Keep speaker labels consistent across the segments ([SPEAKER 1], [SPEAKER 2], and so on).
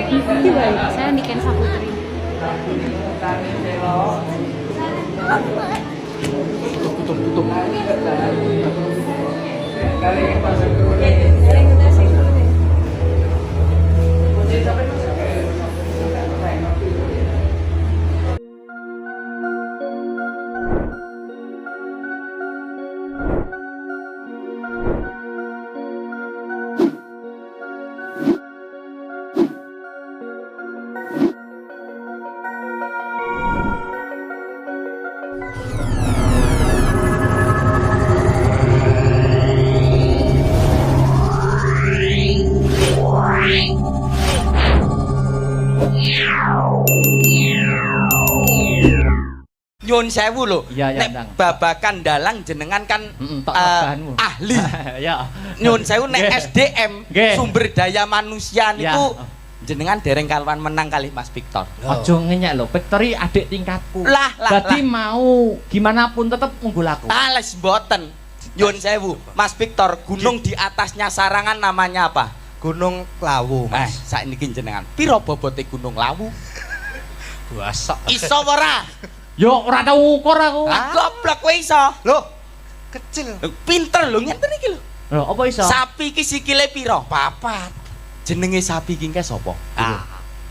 [SPEAKER 1] Saya Niken Saputri.
[SPEAKER 2] Tutup.
[SPEAKER 3] Nyun sewu lho.
[SPEAKER 2] Iya,
[SPEAKER 3] nek babakan dalang jenengan kan ahli.
[SPEAKER 2] Ya.
[SPEAKER 3] Nyun sewu nek SDM sumber daya manusia niku jenengan dereng kalwan menang kali Mas Victor.
[SPEAKER 2] Aja ngenyek lho, Victory adik tingkatku. Berarti mau gimana pun tetep unggul aku.
[SPEAKER 3] Les mboten. Nyun sewu, Mas Victor, gunung di atasnya Sarangan namanya apa?
[SPEAKER 4] Gunung Lawu, Mas.
[SPEAKER 3] Saiki jenengan piro bobote Gunung Lawu?
[SPEAKER 4] Buasok.
[SPEAKER 3] Iso ora?
[SPEAKER 2] Yo ora tau ngukur aku.
[SPEAKER 3] Goblok kowe iso.
[SPEAKER 4] Loh, kecil.
[SPEAKER 3] Pinter lho ngenten iki lho.
[SPEAKER 2] Lho, apa iso?
[SPEAKER 3] Sapi iki sikile piro?
[SPEAKER 4] 4.
[SPEAKER 3] Jenenge sapi iki sapa?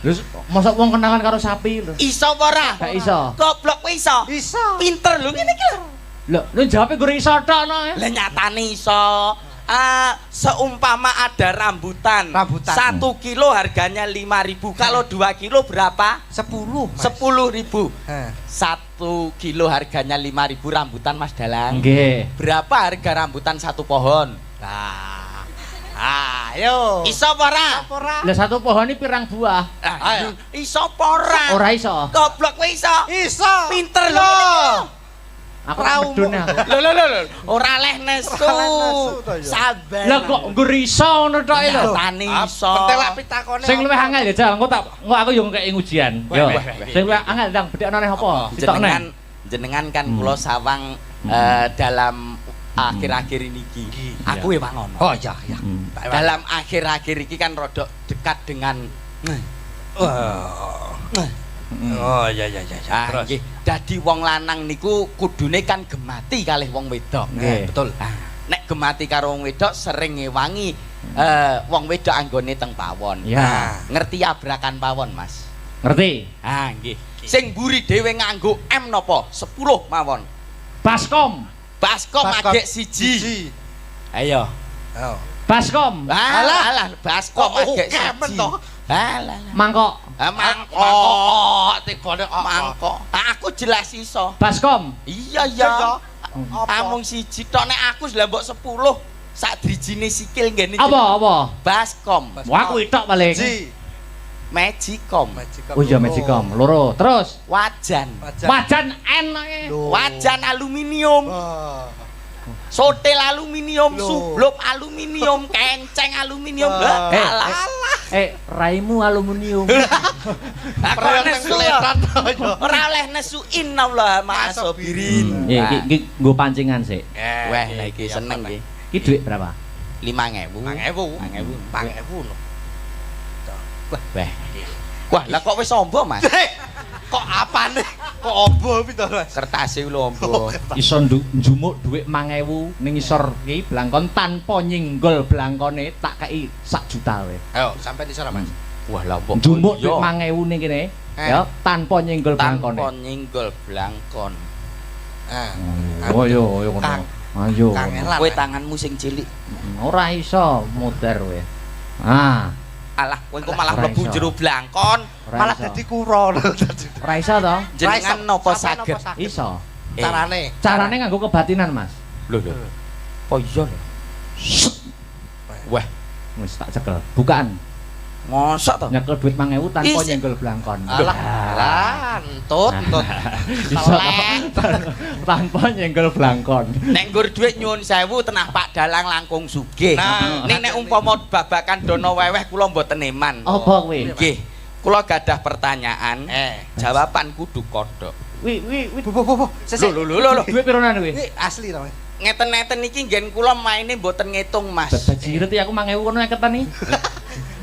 [SPEAKER 2] Lho, mosok wong kenalan karo sapi lho.
[SPEAKER 3] Iso apa ora?
[SPEAKER 2] Gak iso.
[SPEAKER 3] Goblok kowe iso.
[SPEAKER 4] Iso.
[SPEAKER 3] Pinter lho ngene iki lho.
[SPEAKER 2] Lho jawabe gur iso tok no.
[SPEAKER 3] Lah nyatane iso. Seumpama ada rambutan 1 kilo harganya 5.000. Kalau 2 kilo berapa?
[SPEAKER 4] 10, Mas.
[SPEAKER 3] 10.000. 1 kilo harganya 5.000 rambutan, Mas Dalang.
[SPEAKER 2] Nggih.
[SPEAKER 3] Berapa harga rambutan 1 pohon?
[SPEAKER 4] Nah. Ayo.
[SPEAKER 3] Iso apa ora?
[SPEAKER 2] Lah 1 pohon iki pirang buah?
[SPEAKER 3] Ayo. Iso apa ora?
[SPEAKER 2] Ora iso.
[SPEAKER 3] Goblok kowe iso.
[SPEAKER 4] Iso.
[SPEAKER 3] Pinter lho.
[SPEAKER 2] Aku medun aku.
[SPEAKER 3] Lho. Ora leh nesu. Sabar.
[SPEAKER 2] Lah kok nggur iso ngono tok lho.
[SPEAKER 3] Tani iso.
[SPEAKER 4] Pentelak pitakone.
[SPEAKER 2] Sing luwih angel ya, Jal. Engko aku yo ngekeki ujian. Yo. Sing luwih angel ndang bedhekno neh apa?
[SPEAKER 3] Jenengan kan kula sawang dalam akhir-akhir ini iki. Aku ya mangono.
[SPEAKER 4] Oh iya.
[SPEAKER 3] Dalam akhir-akhir iki kan rodok dekat dengan
[SPEAKER 4] Oh iya.
[SPEAKER 3] Terus nggih, dadi wong lanang niku kudune kan gemati kalih wong wedok.
[SPEAKER 4] Nggih, betul.
[SPEAKER 3] Nek gemati karo wong wedok sering ngewangi wong wedok anggone teng pawon.
[SPEAKER 2] Ya.
[SPEAKER 3] Ngerti abrakan pawon, Mas?
[SPEAKER 2] Ngerti?
[SPEAKER 3] Nggih. Sing mburi dhewe nganggo M napa? 10 mawon.
[SPEAKER 2] Baskom
[SPEAKER 3] Agek 1. Ayo.
[SPEAKER 2] Baskom.
[SPEAKER 3] Alah, baskom agek 1. Alah.
[SPEAKER 2] Mangkok.
[SPEAKER 3] Mangkok. Tibane kok mangkok. Aku jelas iso.
[SPEAKER 2] Baskom.
[SPEAKER 3] Iya. Amung siji tok nek aku lha mbok 10 sak drijine sikil ngene.
[SPEAKER 2] Apa?
[SPEAKER 3] Baskom.
[SPEAKER 2] Wah aku itok paling.
[SPEAKER 3] Magicom.
[SPEAKER 2] Oh iya Magicom. Loro. Terus
[SPEAKER 3] Wajan
[SPEAKER 2] N ae.
[SPEAKER 3] Wajan aluminium. Sotel aluminium, sublop aluminium, kenceng aluminium. Alah.
[SPEAKER 2] Raimu aluminium.
[SPEAKER 3] Ora oleh nesuin Allah masobirin.
[SPEAKER 2] Iki nggo pancingan sik.
[SPEAKER 3] Wah, lha iki seneng iki.
[SPEAKER 2] Iki dhuwit berapa?
[SPEAKER 3] 5.000.
[SPEAKER 4] 5.000.
[SPEAKER 3] Wah, lah kok wis ombo, Mas?
[SPEAKER 4] Kok apane? Kok ombo pinto, Mas?
[SPEAKER 3] Kertase lho ombo.
[SPEAKER 2] Iso njumuk dhuwit 5.000 ning isor iki blangkon tanpa nyinggol blangkone tak kei 1 juta wae.
[SPEAKER 4] Ayo, sampai isor, Mas.
[SPEAKER 3] Wah, lah kok
[SPEAKER 2] njumuk dhuwit 5.000 ning kene ya tanpa nyinggol blangkone.
[SPEAKER 3] Tanpa nyinggol blangkon.
[SPEAKER 2] Oh yo ngono. Ayo.
[SPEAKER 3] Kowe tanganmu sing cilik.
[SPEAKER 2] Ora iso muter kowe.
[SPEAKER 3] Alah, kowe kok malah mlebu jero blangkon,
[SPEAKER 4] malah dadi kura lho dadi.
[SPEAKER 2] Ora iso to?
[SPEAKER 3] Jenengan napa saged?
[SPEAKER 2] Iso.
[SPEAKER 4] Carane
[SPEAKER 2] nganggo kebatinan, Mas.
[SPEAKER 3] Lho. Oh iya lho. Wah,
[SPEAKER 2] wis tak cekel. Bukaan.
[SPEAKER 3] Mosok to?
[SPEAKER 2] Nyekel duit 5.000 tanpa nyenggol blangkon.
[SPEAKER 4] Alah, entut.
[SPEAKER 2] Iso tanpa nyenggol blangkon.
[SPEAKER 3] Nek nggur duit nyuwun sewu tenah Pak Dalang langkung sugih. Ning nek umpama babakan dono weweh kula mboten eman.
[SPEAKER 2] Apa kowe?
[SPEAKER 3] Nggih. Kula gadah pertanyaan. Jawaban kudu kodhok.
[SPEAKER 2] Wi.
[SPEAKER 3] Lho.
[SPEAKER 2] Duit pironan kowe?
[SPEAKER 4] Asli to.
[SPEAKER 3] Ngeten-ngeten iki nggen kula maine mboten ngitung, Mas.
[SPEAKER 2] Bajiret ya aku 5.000 kono ngeketan iki.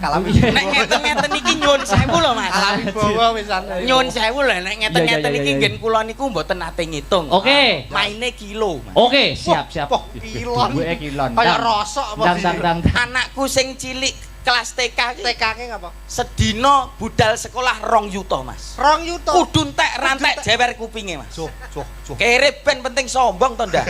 [SPEAKER 4] Kalami.
[SPEAKER 3] Nek ngeten-ngeten iki nyun sewu lho Mas.
[SPEAKER 4] Kalami bawa wisan.
[SPEAKER 3] Nyun sewu lho nek ngeten-ngeten iki ngen kula niku mboten nate ngitung.
[SPEAKER 2] Oke.
[SPEAKER 3] Maine kilo. Mas.
[SPEAKER 2] Oke, siap.
[SPEAKER 4] Kilon.
[SPEAKER 2] Duweke kilon.
[SPEAKER 4] Kayak rosok apa sih?
[SPEAKER 2] Dang.
[SPEAKER 3] Anakku sing cilik kelas TK
[SPEAKER 4] TK-ke ngapa?
[SPEAKER 3] sedina budal sekolah 2 yuta Mas.
[SPEAKER 4] 2 yuta.
[SPEAKER 3] Kudu entek rantek jewer kupinge Mas.
[SPEAKER 4] Cuh.
[SPEAKER 3] Kere ben penting sombong to ndak?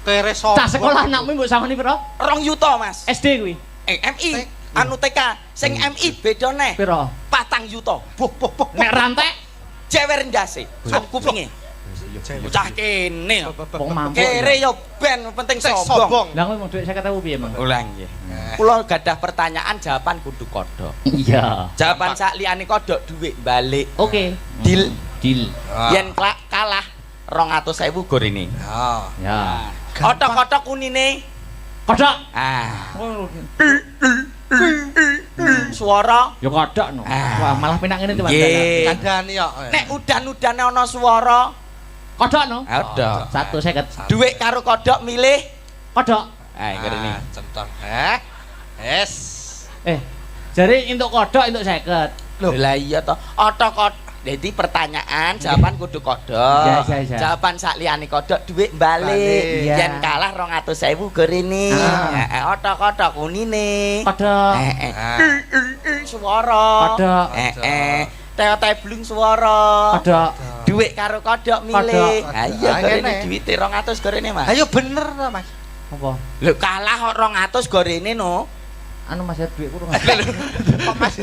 [SPEAKER 4] Kere sombong.
[SPEAKER 2] Tak sekolah anakmu mbok samani pira?
[SPEAKER 3] 2 yuta Mas.
[SPEAKER 2] SD kuwi.
[SPEAKER 3] MI anu TK sing MI beda neh.
[SPEAKER 2] Pira?
[SPEAKER 3] 4 yuta.
[SPEAKER 4] Boh.
[SPEAKER 2] Nek rantek
[SPEAKER 3] Jewer ndase. Sak kupinge. Bocah kene.
[SPEAKER 2] wong mampu.
[SPEAKER 3] Kere yo ben penting sombong.
[SPEAKER 2] Lah kowe mau dhuwit 50.000 piye, Mang?
[SPEAKER 3] Ulang nggih. Kula gadah pertanyaan jawaban kudu kodhok.
[SPEAKER 2] Iya.
[SPEAKER 3] Jawaban sak liyane kodhok dhuwit balik.
[SPEAKER 2] Oke.
[SPEAKER 3] Deal.
[SPEAKER 2] Yen
[SPEAKER 3] Kalah 200.000 gorene.
[SPEAKER 2] ya.
[SPEAKER 3] Otok-otok kunine.
[SPEAKER 2] Kodhok.
[SPEAKER 3] Suara
[SPEAKER 2] Ya kodhok no. Wah, malah penak ngene Mas.
[SPEAKER 4] Kandhani kok.
[SPEAKER 3] nek udan-udane ana swara
[SPEAKER 2] Kodhok no.
[SPEAKER 3] Kodhok.
[SPEAKER 2] 150.
[SPEAKER 3] Dhuwit karo kodhok milih
[SPEAKER 2] Kodhok.
[SPEAKER 3] ngene.
[SPEAKER 4] Centong. Es.
[SPEAKER 2] Jare entuk kodhok entuk 50.
[SPEAKER 3] Lah iya to. Otok-otok. Jadi pertanyaan jawaban kudu kodhok.
[SPEAKER 2] Ya.
[SPEAKER 3] Jawaban sak liyane kodhok dhuwit balik.
[SPEAKER 2] Iya.
[SPEAKER 3] Yen kalah 200.000 gorene. Heeh, otok-otok unine.
[SPEAKER 2] Kodhok.
[SPEAKER 3] Swara.
[SPEAKER 2] Kodhok.
[SPEAKER 3] Teo-teo blung swara.
[SPEAKER 2] Kodhok.
[SPEAKER 3] Dhuwit karo kodhok milih.
[SPEAKER 2] Kodhok.
[SPEAKER 3] Ha iya
[SPEAKER 4] Ah,
[SPEAKER 3] gorene
[SPEAKER 4] ngene.
[SPEAKER 3] dhuwite 200 gorene, Mas.
[SPEAKER 4] Ayo bener to, Mas.
[SPEAKER 2] Apa?
[SPEAKER 3] Lho kalah kok 200 gorene no.
[SPEAKER 2] Anu Mas dhuwit kurang.
[SPEAKER 4] Kok Mas.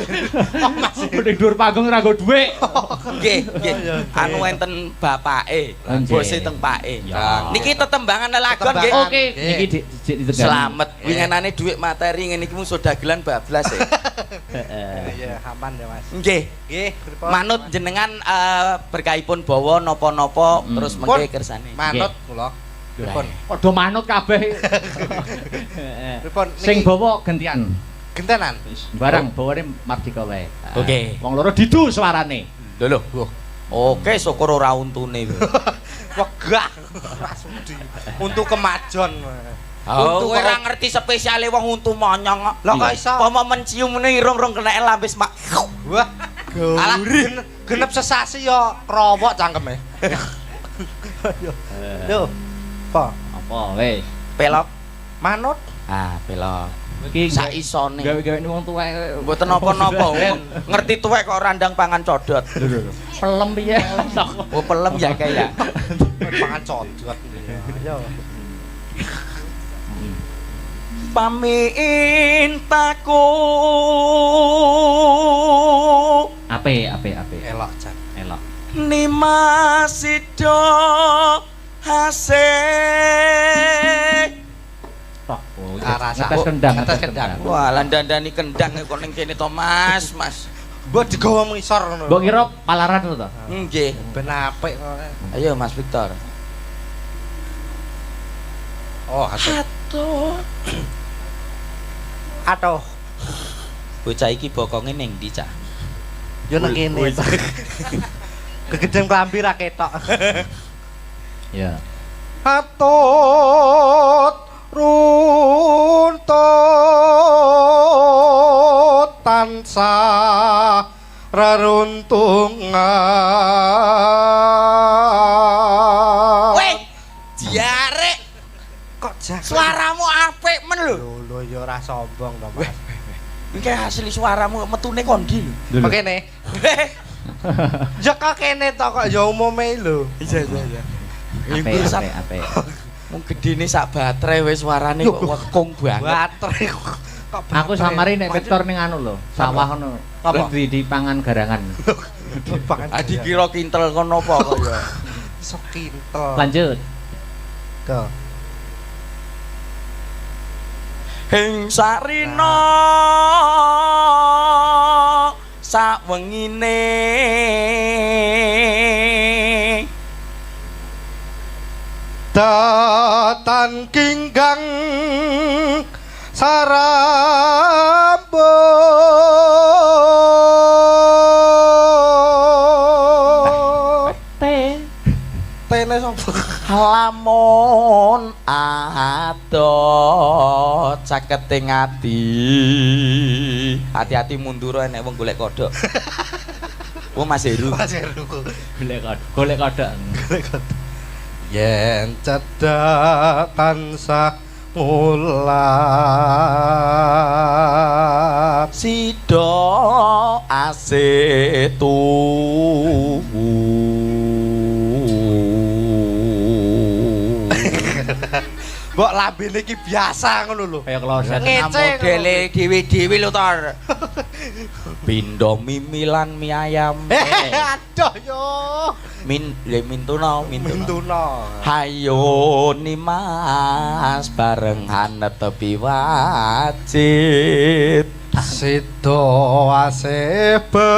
[SPEAKER 2] Ning dhuwur panggung ora nggo dhuwit.
[SPEAKER 3] Nggih. Anu enten bapake, bose teng pake.
[SPEAKER 2] Ya.
[SPEAKER 3] Niki tetembangan lelagon nggih.
[SPEAKER 2] Oke, niki ditegan.
[SPEAKER 3] Selamat. Winginane dhuwit materi ngene iki musuh dagelan bablas ya.
[SPEAKER 4] Iya, aman ya, Mas.
[SPEAKER 3] Nggih.
[SPEAKER 4] Nggih, pripun?
[SPEAKER 3] Manut jenengan berkaipun bawa napa-napa terus mengke kersane.
[SPEAKER 4] Manut kula. Pripun?
[SPEAKER 2] Padha manut kabeh.
[SPEAKER 4] Pripun?
[SPEAKER 2] Sing bawa gantian.
[SPEAKER 4] gentenan.
[SPEAKER 2] Barang bawane Mardika wae.
[SPEAKER 3] Oke.
[SPEAKER 2] Wong loro didu suarane.
[SPEAKER 3] Lho. Oke, syukur ora untune.
[SPEAKER 4] Wegah. Rasudi. Untuk kemajon.
[SPEAKER 3] Untu ora ngerti spesiale wong untu monyong.
[SPEAKER 4] Lah kok iso?
[SPEAKER 3] Apa mencium ngene irung-irung keneke lambis mak.
[SPEAKER 4] Wah. Alah genep sesasi yo krowok cangkeme. Lho.
[SPEAKER 2] Apa wis?
[SPEAKER 3] Pelok.
[SPEAKER 4] Manut.
[SPEAKER 3] Ah, pelok.
[SPEAKER 2] Iki
[SPEAKER 3] Sak isone.
[SPEAKER 2] gawe-gawe wong tuwek.
[SPEAKER 3] Mboten napa-napa. Ngerti tuwek kok randang pangan codot.
[SPEAKER 2] Pelem piye?
[SPEAKER 3] Oh, pelem ya kayak.
[SPEAKER 4] Pangan codot. Ayo.
[SPEAKER 3] Pamintaku
[SPEAKER 2] Ape.
[SPEAKER 4] Elok jan.
[SPEAKER 2] Elok.
[SPEAKER 3] Nimasido hasik.
[SPEAKER 2] Tok.
[SPEAKER 4] Arasa.
[SPEAKER 2] Ngetes kendang.
[SPEAKER 4] Ngetes kendang.
[SPEAKER 3] Wah, landandani kendang kok ning kene to, Mas.
[SPEAKER 4] Mbok digawa ngisor ngono.
[SPEAKER 2] Mbok kira palaran to?
[SPEAKER 3] Nggih.
[SPEAKER 4] Ben apik kok.
[SPEAKER 3] Ayo Mas Victor.
[SPEAKER 4] Oh, atuh. Atuh.
[SPEAKER 3] Bocah iki bokonge ning ndi, Cak?
[SPEAKER 4] Yo nang kene. Kegeden klambi ra ketok.
[SPEAKER 2] Ya.
[SPEAKER 4] Atut runtut tansah reruntungan.
[SPEAKER 3] Weh, diarek.
[SPEAKER 4] Kok jak
[SPEAKER 3] Suaramu apik men lho.
[SPEAKER 4] lho ya ora sombong to, Mas.
[SPEAKER 3] Iki asli suaramu metune kondi lho.
[SPEAKER 4] Kok kene? Ya kok kene to kok ya umume lho.
[SPEAKER 3] Iya.
[SPEAKER 2] Ape.
[SPEAKER 3] Mung gedene sak baterai wis suarane kok wekung banget.
[SPEAKER 4] Baterai kok.
[SPEAKER 2] Aku samari nek Victor ning anu lho, sawah ngono.
[SPEAKER 4] Apa?
[SPEAKER 2] Di pangan garangan.
[SPEAKER 3] Adi kira kintel kono apa kok ya.
[SPEAKER 4] Sok kintel.
[SPEAKER 2] Lanjut.
[SPEAKER 4] Go.
[SPEAKER 3] Hing sarina sawengine
[SPEAKER 4] Datan kinggang sarambut tene sapa
[SPEAKER 3] lamun adot sak saketing ati. Hati-hati mundur nek wong golek kodhok. Oh Mas Heru.
[SPEAKER 4] Mas Heru.
[SPEAKER 2] Golek kodhok.
[SPEAKER 4] Yen cedhak tansah mulak
[SPEAKER 3] sida asetu
[SPEAKER 4] mbok lambene iki biasa ngono lho
[SPEAKER 2] Kaya kloset
[SPEAKER 3] modele dhewe-dhewe lho Tor. Pindho mimilan mie ayam.
[SPEAKER 4] Aduh yo.
[SPEAKER 3] Mintuna. Hayo Nimas barengan tepi wajit.
[SPEAKER 4] Sida asebe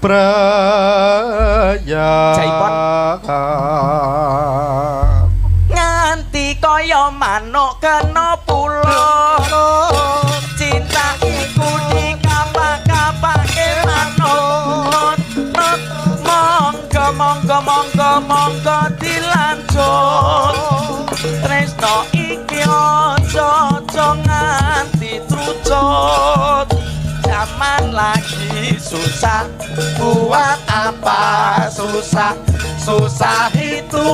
[SPEAKER 4] praya.
[SPEAKER 3] Jaipon. Nganti kaya manuk kena pulo. Cinta iku dikapak-kapake manut. Monggo dilanjut. Tresno iki aja nganti trucut. Zaman lagi susah, buat apa susah? Susah itu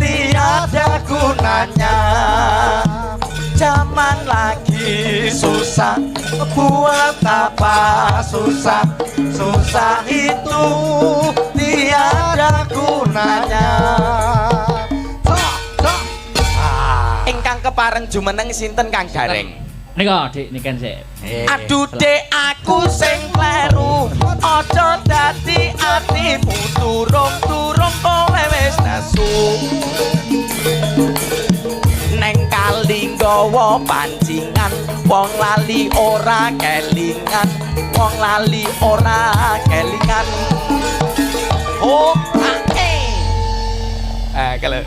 [SPEAKER 3] tiada gunanya. Zaman lagi susah, buat apa susah? Susah itu tiada gunanya. Ingkang kepareng jumeneng sinten Kang Gareng?
[SPEAKER 2] Nika Dik niken sik.
[SPEAKER 3] Aduh Dek aku sing kleru. Aja dadi atimu turung-turung kowe wis nesu. Neng kali nggawa pancingan, wong lali ora kelingan, wong lali ora kelingan. Oh, kalau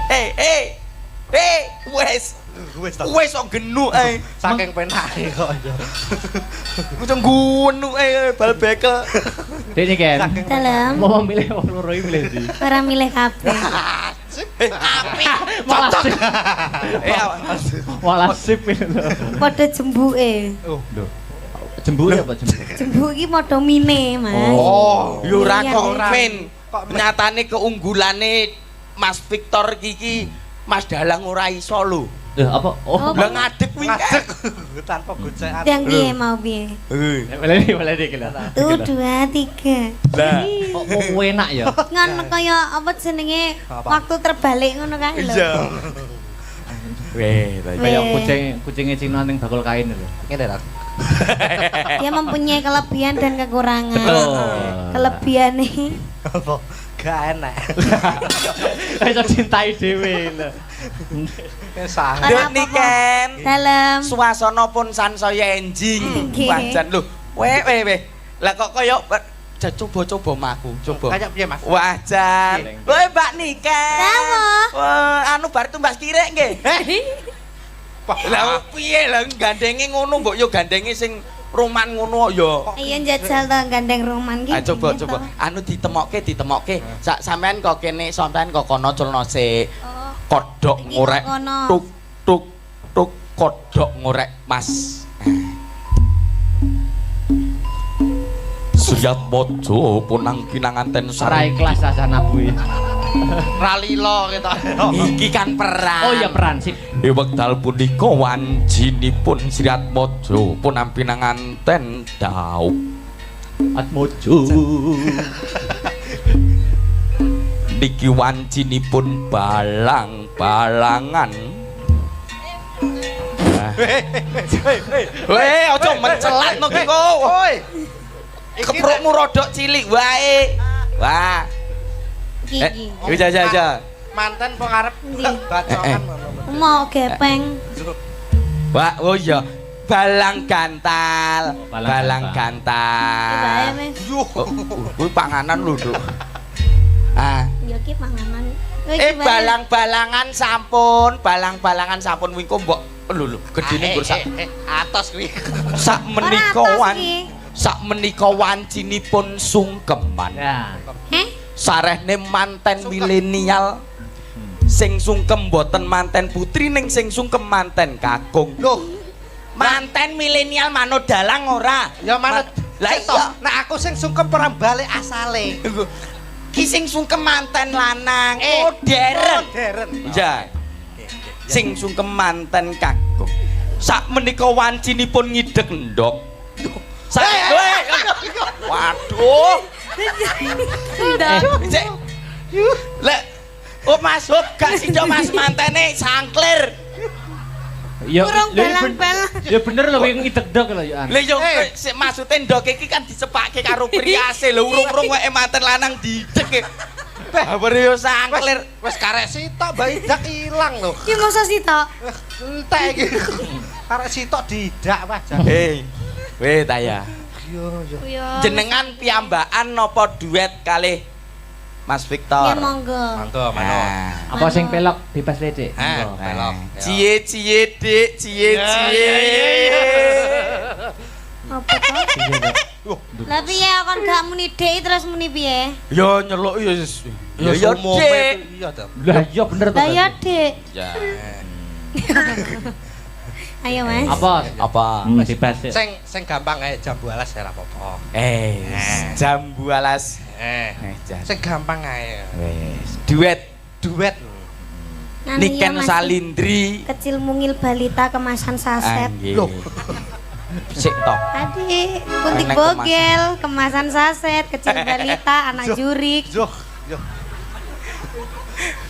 [SPEAKER 3] wes kok genuk
[SPEAKER 4] saking penake kok yo.
[SPEAKER 3] Macam genuk bal bekel.
[SPEAKER 2] Dik niken.
[SPEAKER 1] Dalam.
[SPEAKER 2] Mau milih wong loro iki milih ndi?
[SPEAKER 1] Ora milih kabeh.
[SPEAKER 3] Api.
[SPEAKER 2] Malah sip itu.
[SPEAKER 1] Padha jembuke.
[SPEAKER 2] Oh, lho. Jembuk apa jembuk?
[SPEAKER 1] Jembuk iki padha mine, Mas.
[SPEAKER 3] Oh, yo ora
[SPEAKER 1] Iya,
[SPEAKER 3] kok
[SPEAKER 1] iya.
[SPEAKER 3] Vin. Nyatane keunggulane Mas Victor iki Mas Dalang ora iso lho.
[SPEAKER 2] Lho apa? Oh,
[SPEAKER 3] Lah ngadeg kuwi.
[SPEAKER 4] Ngadeg tanpa gocekan.
[SPEAKER 1] Yang piye mau piye?
[SPEAKER 2] boleh dik lho.
[SPEAKER 1] 1 2 3.
[SPEAKER 3] Lah,
[SPEAKER 2] Kok enak ya?
[SPEAKER 1] Ngono kaya apa jenenge waktu terbalik ngono kae lho.
[SPEAKER 3] iya. Weh,
[SPEAKER 2] Kayak kucing Cina ning bakul kain lho.
[SPEAKER 4] Ngene ra.
[SPEAKER 1] Dia mempunyai kelebihan dan kekurangan.
[SPEAKER 2] Betul.
[SPEAKER 1] Kelebihane
[SPEAKER 4] Apa? Gak enak.
[SPEAKER 2] Iso cintai dhewe lho.
[SPEAKER 4] Sangat.
[SPEAKER 1] Ora
[SPEAKER 3] Dek
[SPEAKER 1] apa-apa.
[SPEAKER 3] niken.
[SPEAKER 1] Dalam.
[SPEAKER 3] Suasana pun sansaya enjing.
[SPEAKER 1] Nggih.
[SPEAKER 3] Wajan lho. Weh. Lah kok kaya coba-coba maku, coba.
[SPEAKER 4] Kayak piye, Mas?
[SPEAKER 3] Wajan. Woi Mbak Niken.
[SPEAKER 1] Napa?
[SPEAKER 3] Wah, anu bar tumbas kirek nggih. Lah piye lah gandenge ngono mbok yo gandenge sing roman ngono ya.
[SPEAKER 1] Iya njajal to gandeng roman ki.
[SPEAKER 3] Ah coba. Anu ditemokke. Sampean kok kene sampean kok kono culno sik.
[SPEAKER 1] Oh.
[SPEAKER 3] Kodhok
[SPEAKER 1] Iki
[SPEAKER 3] ngorek.
[SPEAKER 1] kok kono.
[SPEAKER 3] Tuk kodhok ngorek, Mas. Suyat mojo punang kinanganten
[SPEAKER 2] Ora
[SPEAKER 3] sareng.
[SPEAKER 2] ikhlas asana kuwi.
[SPEAKER 4] Ralilo kita.
[SPEAKER 3] Iki kan perang.
[SPEAKER 2] Oh iya peran sip.
[SPEAKER 3] Wekdal punika wanjinipun Sriat Mojo punampinanganten daub.
[SPEAKER 2] Atmojo.
[SPEAKER 3] Niki wanjinipun balang-balangan. Weh, aja mencelat no ki kok.
[SPEAKER 4] Woi.
[SPEAKER 3] Keprukmu rodok cilik wae. Wah.
[SPEAKER 1] Iki.
[SPEAKER 3] Aja.
[SPEAKER 4] Manten pengarep
[SPEAKER 1] Ndi?
[SPEAKER 4] bacokan.
[SPEAKER 1] Mau gepeng.
[SPEAKER 3] Wah, oh iya. Balang gantal. Balang
[SPEAKER 1] Iki bae,
[SPEAKER 3] gantal.
[SPEAKER 1] Mas.
[SPEAKER 3] Kuwi panganan lho, Duk. Ah,
[SPEAKER 1] Yo ki panganan. Iki bae.
[SPEAKER 3] balang-balangan sampun wingko mbok lho gedene nggur sak
[SPEAKER 4] Atos kuwi.
[SPEAKER 3] sak
[SPEAKER 1] Ora
[SPEAKER 3] menika
[SPEAKER 1] atos iki.
[SPEAKER 3] sak menika wancinipun sungkeman.
[SPEAKER 2] Ya.
[SPEAKER 1] Heh?
[SPEAKER 3] Sarehne manten milenial sing sungkem mboten manten putri ning sing sungkem manten kakung.
[SPEAKER 4] Loh,
[SPEAKER 3] Manten milenial manut dalang ora?
[SPEAKER 4] ya manut.
[SPEAKER 3] Lah iya.
[SPEAKER 4] Nek aku sing sungkem perang balik asale.
[SPEAKER 3] Ki sing sungkem manten lanang.
[SPEAKER 4] Modern.
[SPEAKER 3] Ja. Sing sungkem manten kakung. Sak menika wancinipun ngidek ndok. Waduh. Cek. Lek Mas Hop gak sida Mas mantene sangklir.
[SPEAKER 2] Ya,
[SPEAKER 1] Kurang balang-balang.
[SPEAKER 2] Ya bener lho yang ngidek-dek lho ya.
[SPEAKER 3] Lha yo maksude ndok iki kan disepake karo priase lho urung-urung wae manten lanang didek. Babar yo sangklir.
[SPEAKER 4] Wis karek sitok Mbak Idak ilang lho.
[SPEAKER 1] Ki masa sih tok?
[SPEAKER 4] Entek iki. Karek sitok didak wajan.
[SPEAKER 3] Weh ta ya.
[SPEAKER 4] Yo.
[SPEAKER 1] Kuyo.
[SPEAKER 3] Jenengan piyambakan napa duet kalih Mas Victor?
[SPEAKER 1] Ya monggo.
[SPEAKER 4] Mangga manut.
[SPEAKER 2] Apa sing pelok bebas lecek?
[SPEAKER 4] Pelok.
[SPEAKER 3] Cie Dik, cie.
[SPEAKER 1] Apa to? Lah piye kon gak muni Dik terus muni piye?
[SPEAKER 3] Yo nyeluk yo wis.
[SPEAKER 4] Ya
[SPEAKER 3] Dik.
[SPEAKER 4] iya to.
[SPEAKER 2] Lah iya bener to.
[SPEAKER 1] Lah ya Dik.
[SPEAKER 3] Ya.
[SPEAKER 1] Ayo Mas.
[SPEAKER 3] Apa?
[SPEAKER 2] Bebas.
[SPEAKER 4] Sing gampang ae jambu alas ora apa-apa.
[SPEAKER 3] Jambu alas.
[SPEAKER 4] Sing gampang ae.
[SPEAKER 3] Wis. Duet.
[SPEAKER 1] Anu iya,
[SPEAKER 3] Niken
[SPEAKER 1] Mas.
[SPEAKER 3] Salindri.
[SPEAKER 1] Kecil mungil balita kemasan saset.
[SPEAKER 3] Loh. Sik to.
[SPEAKER 1] Adik, kuntik
[SPEAKER 3] Enek
[SPEAKER 1] bogel, kemasan saset, kecil balita, anak jurik.
[SPEAKER 4] Yo.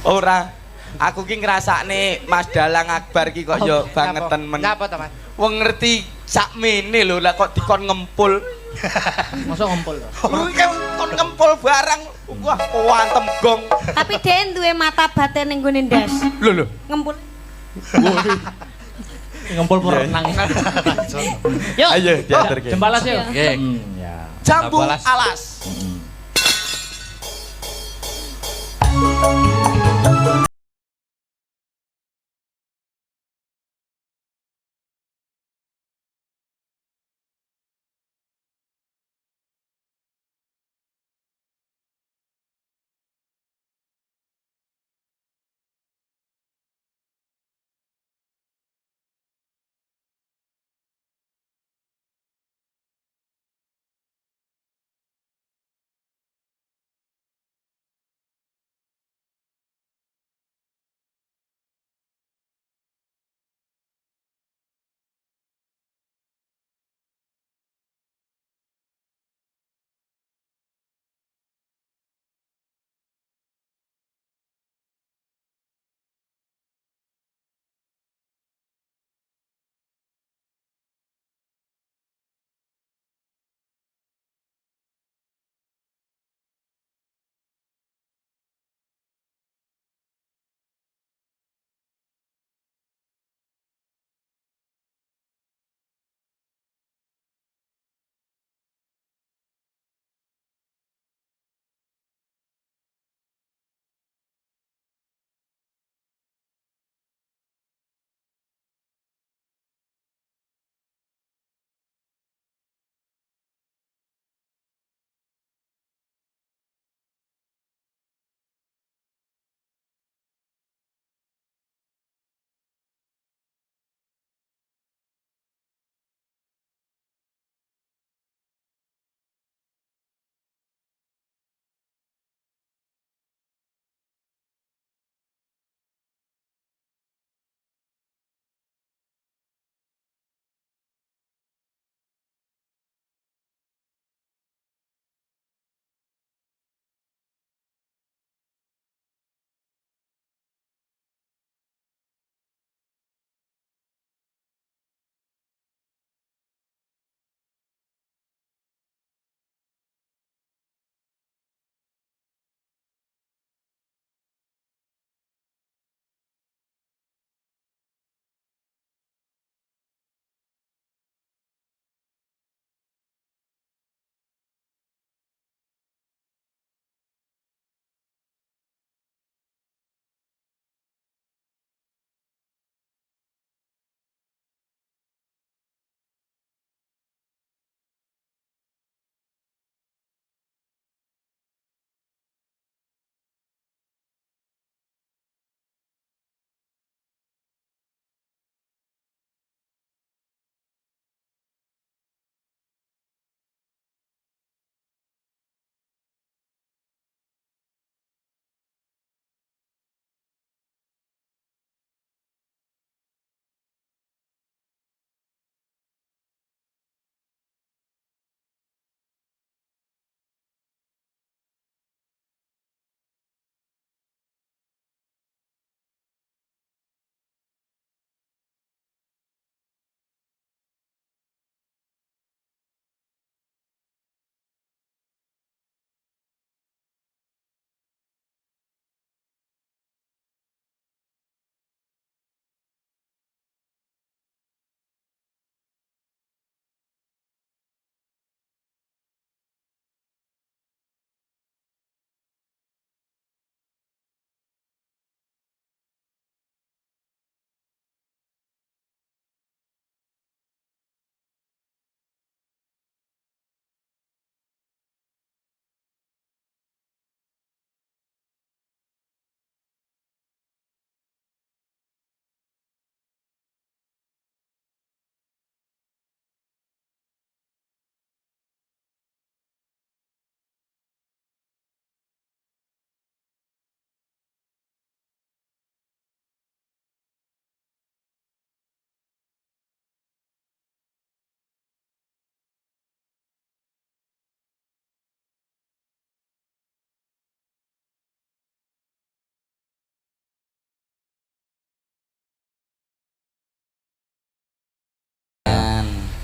[SPEAKER 3] Ora. Aku ki ngrasakne Mas Dalang Akbar ki kok yo bangetan men.
[SPEAKER 4] Nyapa to, Mas?
[SPEAKER 3] Wong ngerti sakmene lho lah kok dikon ngempul.
[SPEAKER 2] Masa ngompol to?
[SPEAKER 3] Kon ngempul barang. Wah, kuantem gong.
[SPEAKER 1] Tapi dia duwe mata batin ning gone ndas.
[SPEAKER 3] Lho.
[SPEAKER 1] Ngempul.
[SPEAKER 2] Ngompol merenang. Yuk.
[SPEAKER 3] Ayo diaturke.
[SPEAKER 2] Jembalas yuk.
[SPEAKER 1] Iya.
[SPEAKER 2] Ya.
[SPEAKER 3] Jambu
[SPEAKER 4] Jambu alas.
[SPEAKER 3] alas.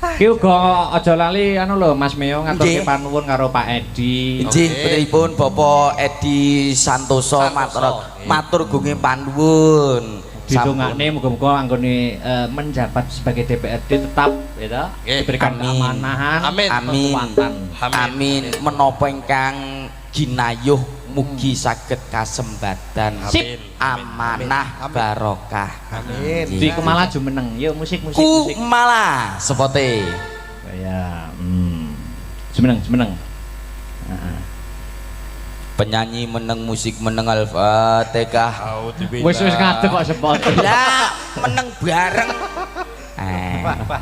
[SPEAKER 2] Ki uga aja lali anu lho Mas Meo ngaturke panuwun karo Pak Edi.
[SPEAKER 3] Nggih, putripun Bapak Edi Santoso matur gunging panuwun.
[SPEAKER 2] Didongakne muga-muga anggone menjabat sebagai DPRD tetap ya diberikan keamanan.
[SPEAKER 3] Amin. Amin. Menapa ingkang ginayuh mugi saged kasembatan. Amanah barokah.
[SPEAKER 4] Amin.
[SPEAKER 2] Di Kumala jumeneng. Yuk musik.
[SPEAKER 3] Kumala sepote.
[SPEAKER 2] Ya, jumeneng.
[SPEAKER 3] Penyanyi meneng musik meneng Al-Fatihah.
[SPEAKER 2] Wis ngadeg kok sepot.
[SPEAKER 3] Lah meneng bareng.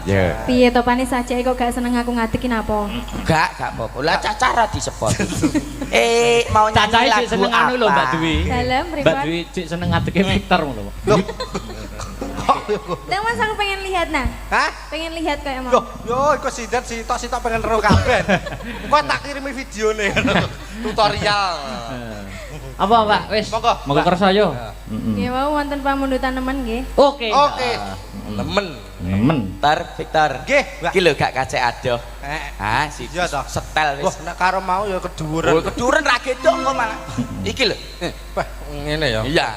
[SPEAKER 3] Ya.
[SPEAKER 1] Piye to pane saja kok gak seneng aku ngadekin apa?
[SPEAKER 3] Gak apa-apa. Lah cacara disepot. Mau nyanyi
[SPEAKER 2] Cacahe
[SPEAKER 3] lagu
[SPEAKER 2] sik seneng anu lho Mbak Dwi.
[SPEAKER 1] Dalem
[SPEAKER 2] Mbak
[SPEAKER 1] mripun.
[SPEAKER 2] Dwi cik seneng ngadege Victor ngono.
[SPEAKER 1] Nang Mas aku pengen lihat nah.
[SPEAKER 4] Hah?
[SPEAKER 1] Pengen lihat kayak
[SPEAKER 4] Yo,
[SPEAKER 1] mau.
[SPEAKER 4] yo iku sitok pengen ero kabeh. Kok tak kirimi videone tutorial.
[SPEAKER 2] Apa Pak? Wis. Monggo kersa yo.
[SPEAKER 1] Nggih mau wonten pamundutan nemen nggih.
[SPEAKER 2] Oke.
[SPEAKER 4] Nemen.
[SPEAKER 3] Victor.
[SPEAKER 4] Nggih, Mbak.
[SPEAKER 3] Iki lho gak kacek adoh. Si
[SPEAKER 4] Iya toh.
[SPEAKER 3] setel
[SPEAKER 4] Wah,
[SPEAKER 3] wis.
[SPEAKER 4] nek karo mau ya keduren.
[SPEAKER 3] Oh, keduren ra gedok kok malah. Iki lho.
[SPEAKER 4] Wah, ngene ya.
[SPEAKER 3] Iya.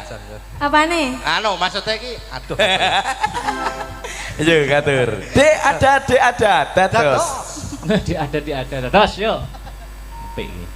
[SPEAKER 1] Apane?
[SPEAKER 4] Anu maksudnya iki aduh.
[SPEAKER 3] Iya, katur. Dek ada terus.
[SPEAKER 2] Di ada. Terus yo. Apik iki.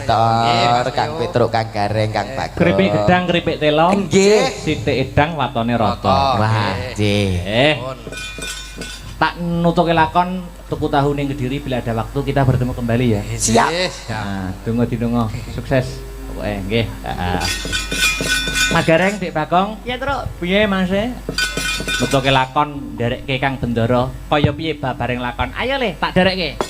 [SPEAKER 3] motor, Kang Petruk, Kang Gareng, Kang Bagong.
[SPEAKER 2] Keripik gedang, keripik telo.
[SPEAKER 3] Nggih.
[SPEAKER 2] Sithik edang, watone rata.
[SPEAKER 3] Wah, nggih.
[SPEAKER 2] Tak nutuke lakon tuku tahu ning Kediri bila ada waktu kita bertemu kembali ya.
[SPEAKER 3] Siap.
[SPEAKER 2] Nah, donga-dinonga sukses. Pokoke nggih. Heeh. Mas Gareng, Dik Bagong.
[SPEAKER 1] Ya, Truk.
[SPEAKER 2] Piye Mas? Nutuke lakon nderekke Kang Bendara. Kaya piye babareng lakon? Ayo Le, tak derekke.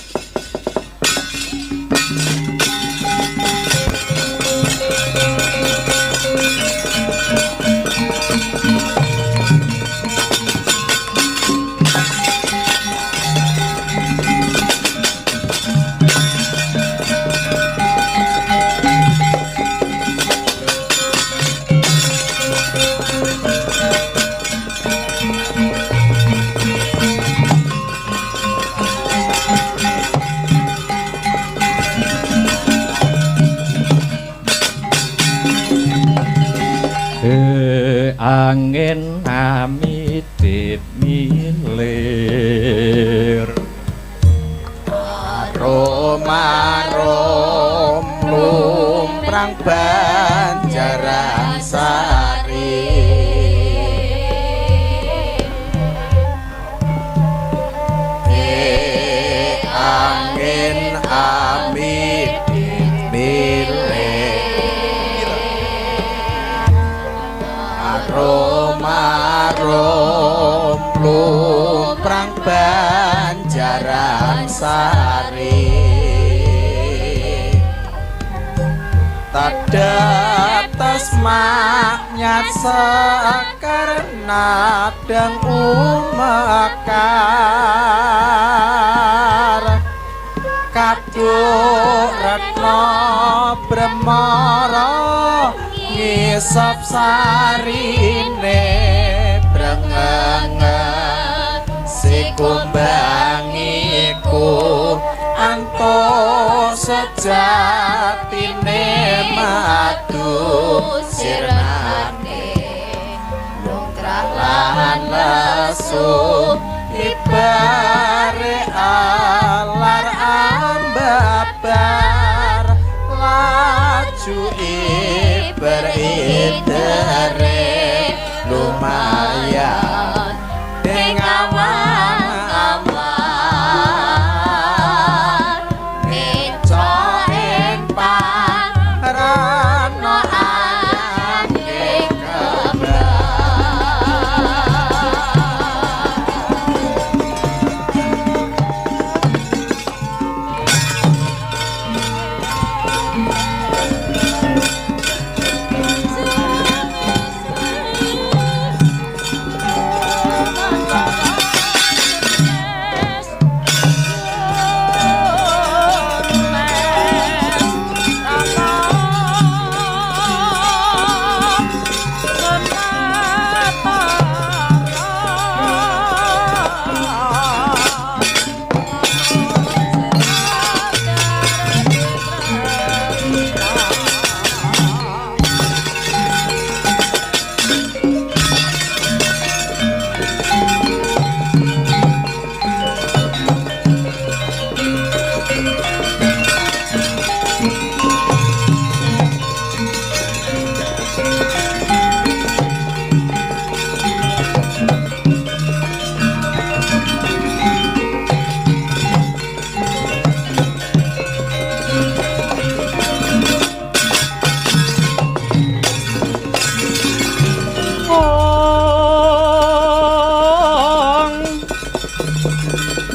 [SPEAKER 2] Angin amit milir
[SPEAKER 3] Arom lumprang Banjaran Sari angin amit milir Arom lumprang Banjaran Sari Tadatas maknya sakarna dang umakar Kaduk retno bremara ngisap sarine brengengen sikumbangiku anto sejatine madu sirnane lungkrah lan lesu ibare alar ambabar laju iberidere lumayan dengawan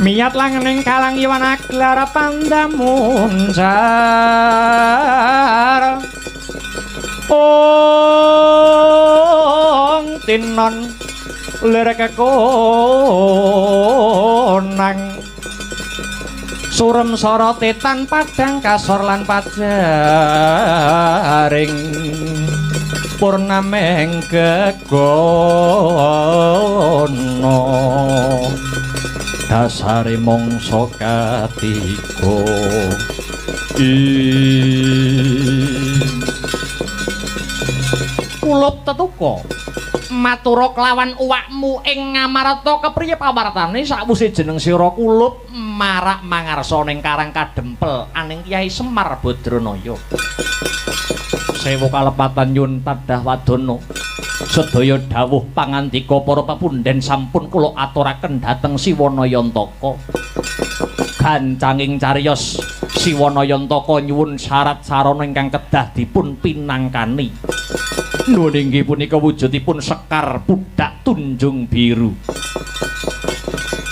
[SPEAKER 2] Miat langening kalang Iwana Glara Pandamuncar Ong tinon lerek konang surem sorote tan padang kasor lan pajaring purnameng gegono dasare mangsa katiga kulup tetuka matura kelawan uwakmu ing ngamarta kepriye pawartane sakwise jeneng sira kulup marak mangarsa ning Karang Kadempel aning Kyai Semar Badranaya. Sewu kalepatan nyun tadah wadana. Sedaya dawuh pangandika para pepundhen sampun kula aturaken dhateng Siwanayantaka. Gancanging cariyos Siwanayantaka nyuwun syarat sarana ingkang kedah dipun pinangkani. Nuwun inggih punika wujudipun Sekar Pudhak Tunjung Biru.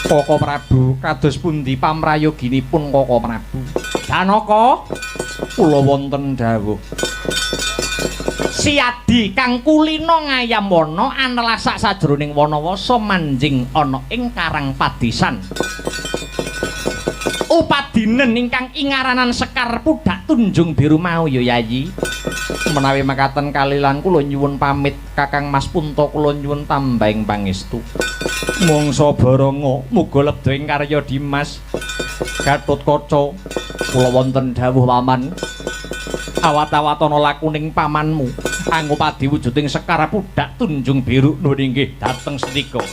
[SPEAKER 2] Koko Prabu kados pundi pamrayoginipun Koko Prabu? Janaka kula wonten dawuh. Siadi kang kulina ngayam wana anelasak sajroning wanawasa manjing ana ing Karang Padisan. Upadinen ingkang ingaranan Sekar Pudhak Tunjung Biru mau ya Yayi. Menawi makaten kalilan kula nyuwun pamit Kakang Mas Punta kula nyuwun tambahing pangestu. Mangsa baranga muga lebda ing karya Dimas Gatotkaca. Kula wonten dawuh paman. Awat-awatana lakuning pamanmu angupadi wujuding Sekar Pudhak Tunjung Biru nuwun inggih dhateng setika.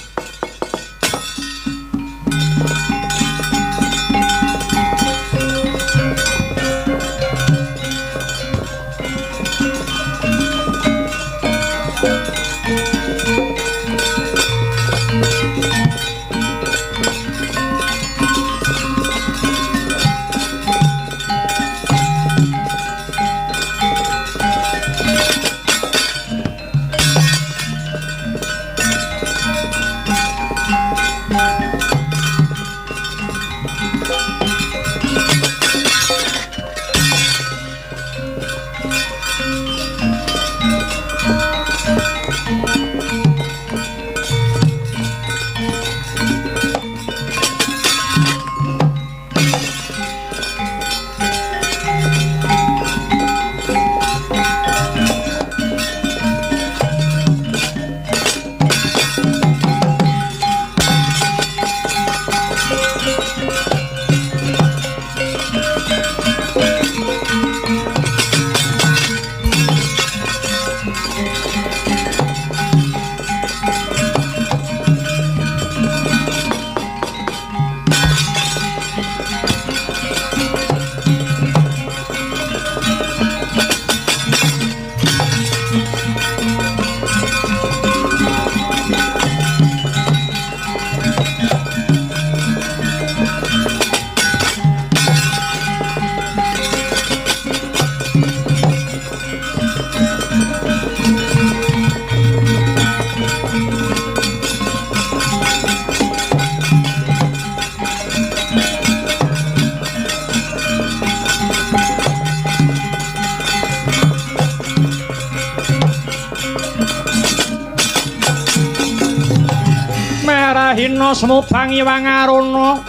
[SPEAKER 2] Hina semubang iwang aruna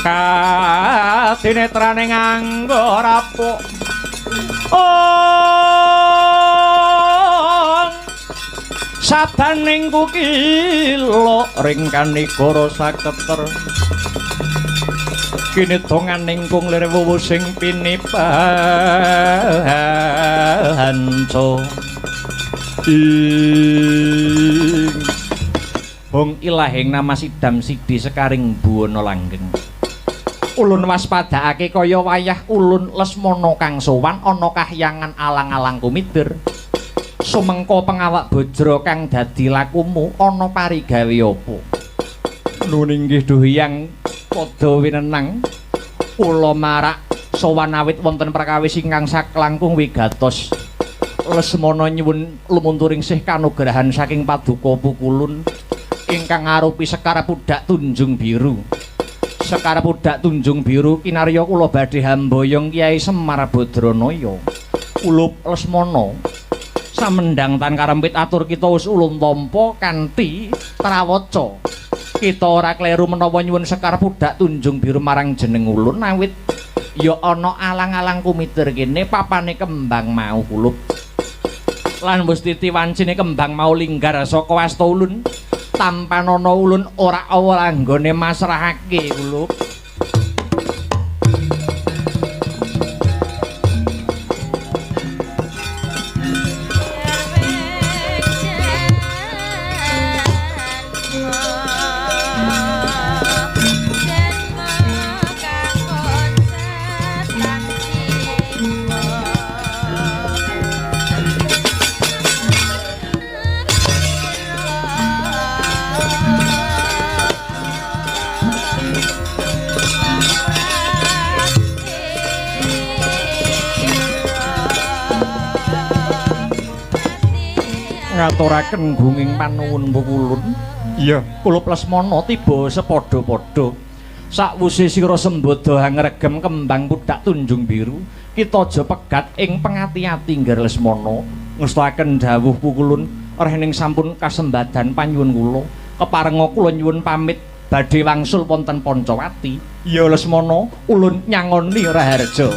[SPEAKER 2] katinetrane nganggo rapuk sabaning kukila ring kanigara saketer kinedonganing kung lir wuwusing pinipanco Hong ilahing nama sidam sidi sekaring buwana langgeng. Ulun waspadakake kaya wayah ulun Lesmana kang sowan ana kahyangan alang-alang kumidir. Sumengko pengawak bajra kang dadi lakumu ana parigawe apa? Nuwun inggih Duh Hyang padha winenang. Kula marak sowan awit wonten perkawis ingkang saklangkung wigatos. Lesmana nyuwun lumunturing sih kanugrahan saking paduka pukulun. Ingkang arupi Sekar Pudhak Tunjung Biru. Sekar Pudhak Tunjung Biru kinarya kula badhe hamboyong Kyai Semar Badranaya. Kula Lesmana samendang tan karempit atur kita wis ulun tampa kanthi trawaca. Kita ora kleru menawa nyuwun Sekar Pudhak Tunjung Biru marang jeneng ulun awit ya ana alang-alang kumitir kene papane kembang mau kulup. Lan wis titiwancine kembang mau linggar saka wasta ulun. Tanpa nono ulun ora ora anggone masrahake kulup.
[SPEAKER 1] Jangan
[SPEAKER 2] ngaturaken gunging panuwun pukulun. Iya, kula Lesmana tiba sepadha-padha. Sakwise sira sembada ngregem kembang pudak tunjung biru, kita aja pegat ing pengati-ati Ngger Lesmana. Ngestakaken dawuh pukulun, rehening sampun kasembadan panyuwun kula. Keparenga kula nyuwun pamit badhe wangsul wonten Pancawati. Ya Lesmana, ulun nyangoni Raharja.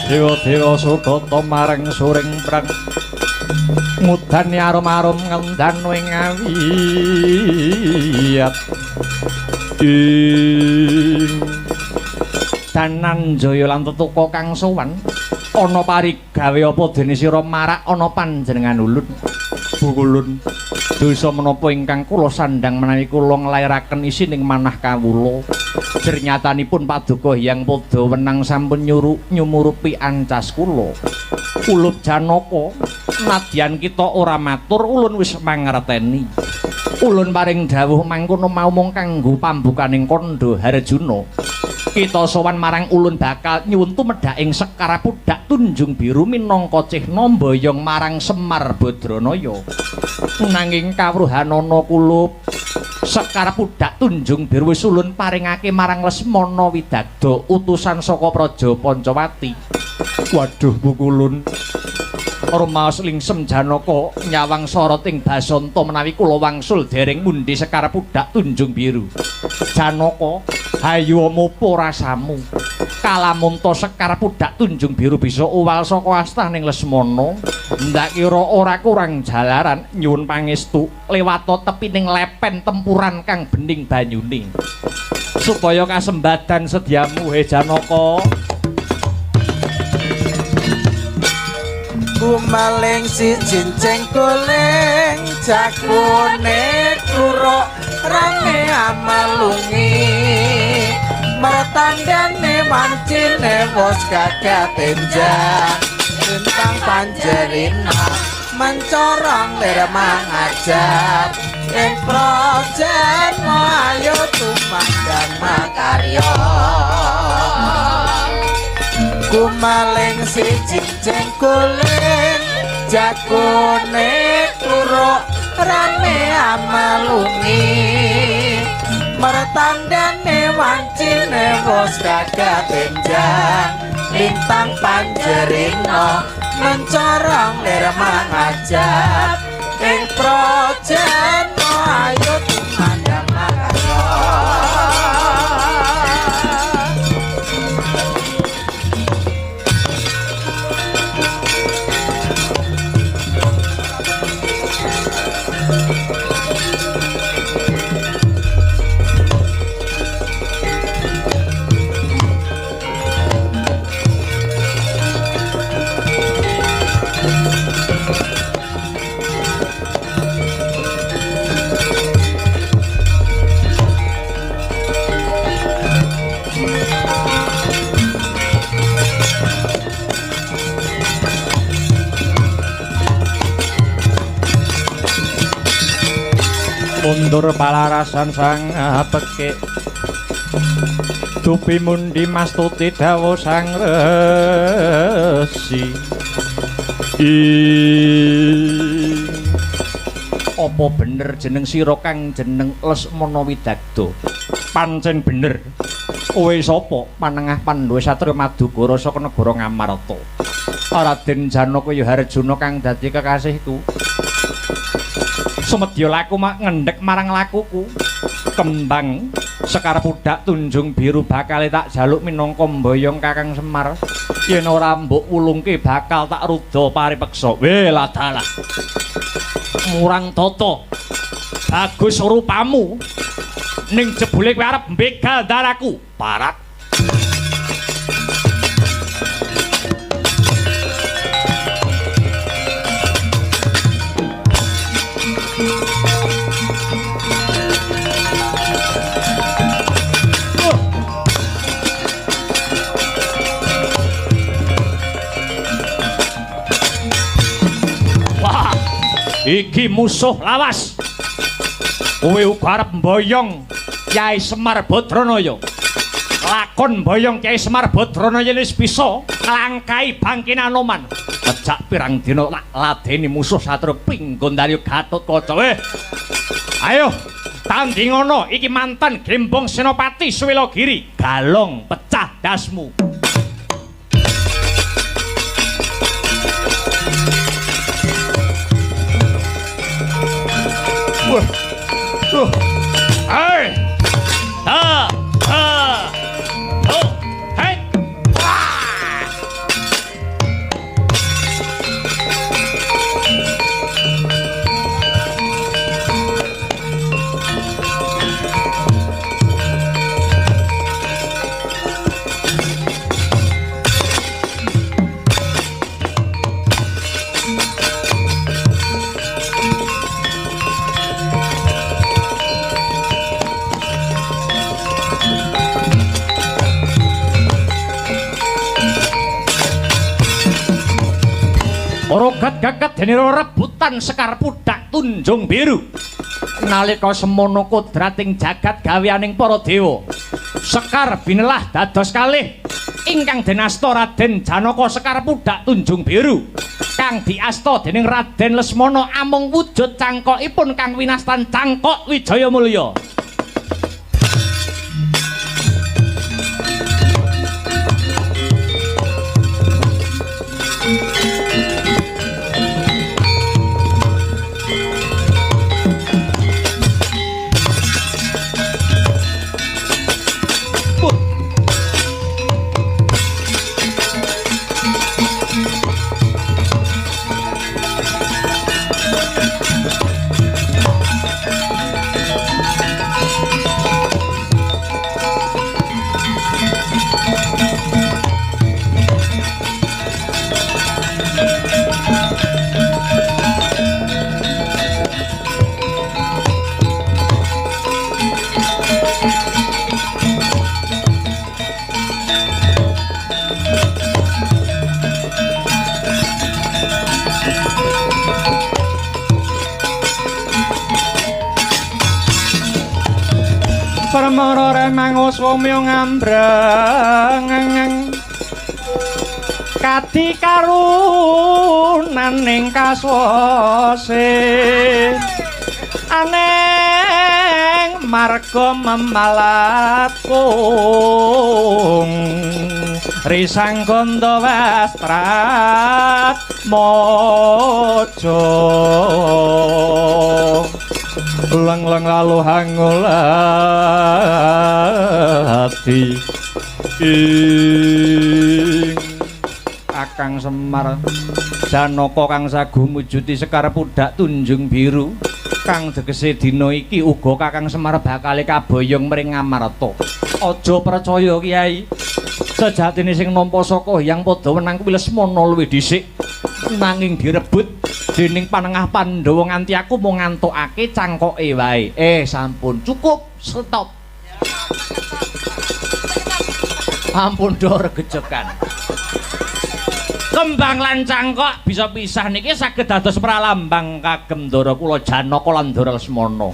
[SPEAKER 2] Dewa-dewa sukata marang suring prang ngudani arum-arum ngendan wing awiyat ing danan jaya lan tetuka kang sowan ana parigawe apa dene sira marak ana panjenengan ulun pukulun dosa menapa ingkang kula sandhang menawi kula nglairaken isining manah kawula. Jernyatanipun paduka Hyang Pada wenang sampun nyumurupi ancas kula. Ulup Janaka, nadyan kita ora matur ulun wis mangerteni. Ulun paring dawuh mangkono mau mung kanggo pambukaning kandha Harjuna. Kita sowan marang ulun bakal nyuwun tumedhak ing Sekar Pudak Tunjung Biru minangka cihna mboyong marang Semar Badranaya. Nanging kawruhanana kulup Sekar Pudak Tunjung Biru wis ulun paringake marang Lesmana Widagda utusan saka Praja Pancawati. Waduh pukulun, rumaos lingsem Janaka nyawang sorot ing Basanta menawi kula wangsul dereng mundi Sekar Pudak Tunjung Biru. Janaka, hayu mopo rasamu? Kalamunta Sekar Pudak Tunjung Biru bisa uwal saka astaning Lesmana, ndak kira ora kurang jalaran nyuwun pangestu liwata tepining lepen tempuran kang bening banyune. Supaya kasembadan sediamu he Janaka.
[SPEAKER 5] Gumaling si cincing kuling jakune kuruk rame amalungi martandane mancine wos gagah tenjang bintang panjerina mencorong lir mangajab ing projen ayo tumandang makarya. Gumaling si cincing kuling jakune kuruk rame amalungi martandane wancine wos gagah tenjang lintang panjerina mencorong lir mangajab ing projen ayo tumandang makarya.
[SPEAKER 2] Mundur palarasan sang apeke dupi mundi mastuti dawuh sang resi. Apa bener jeneng sira kang jeneng Lesmana Widagda? Pancen bener. Kowe sapa? Panengah Pandhawa satriya Madukara saka negara Ngamarta. Raden Janaka ya Harjuna kang dadi kekasihku. Sumedya laku mak ngendhek marang lakuku. kembang Sekar Pudak Tunjung Biru bakal tak jaluk minangka mboyong Kakang Semar. Yen ora mbok wulungke bakal tak rudha paripeksa. Weh ladalah. Murang tata. Bagus rupamu. Ning jebule kowe arep mbegal daraku. Parat. Iki musuh lawas. Kowe uga arep mboyong Kyai Semar Badranaya. Lakon mboyong Kyai Semar Badranaya wis bisa nglangkai bangkine Anoman. Pecak pirang dina tak ladeni musuh Satru Pinggondari Gatotkaca. Ayo tandingono iki mantan Gembong Senopati Suwilagiri. Galong pecah dasmu. Hai. Ha. Ha. Oh. Hai. Rogat gagat denira rebutan Sekar Pudak Tunjung Biru. Nalika semono kodrating jagat gaweaning para dewa. Sekar binelah dados kalih ingkang dinasta Raden Janaka Sekar Pudak Tunjung Biru. Kang diasta dening Raden Lesmana amung wujud cangkokipun kang winastan Cangkok Wijayamulya. Permara remang uswamya ngambrang kati karunaning kaswase aneng marga memalatkung risang gondo wastrat mojo leng-leng lalu hangul hati Kakang Semar Janaka kang sagu mujuti Sekar Pudak Tunjung Biru kang tegese dina iki uga Kakang Semar bakal kaboyong mring Ngamarta. Aja percaya Kyai, sejatine sing nampa saka Hyang Padhawenang kuwi Lesmana luwih dhisik nanging direbut dening panengah Pandhawa nganti aku mung ngantukake cangkoke wae. Sampun cukup, stop. Ampun do regejekan. Kembang lan cangkok bisa pisah niki saged dados pralambang kagem Ndara kula Janaka lan Ndara Lesmana.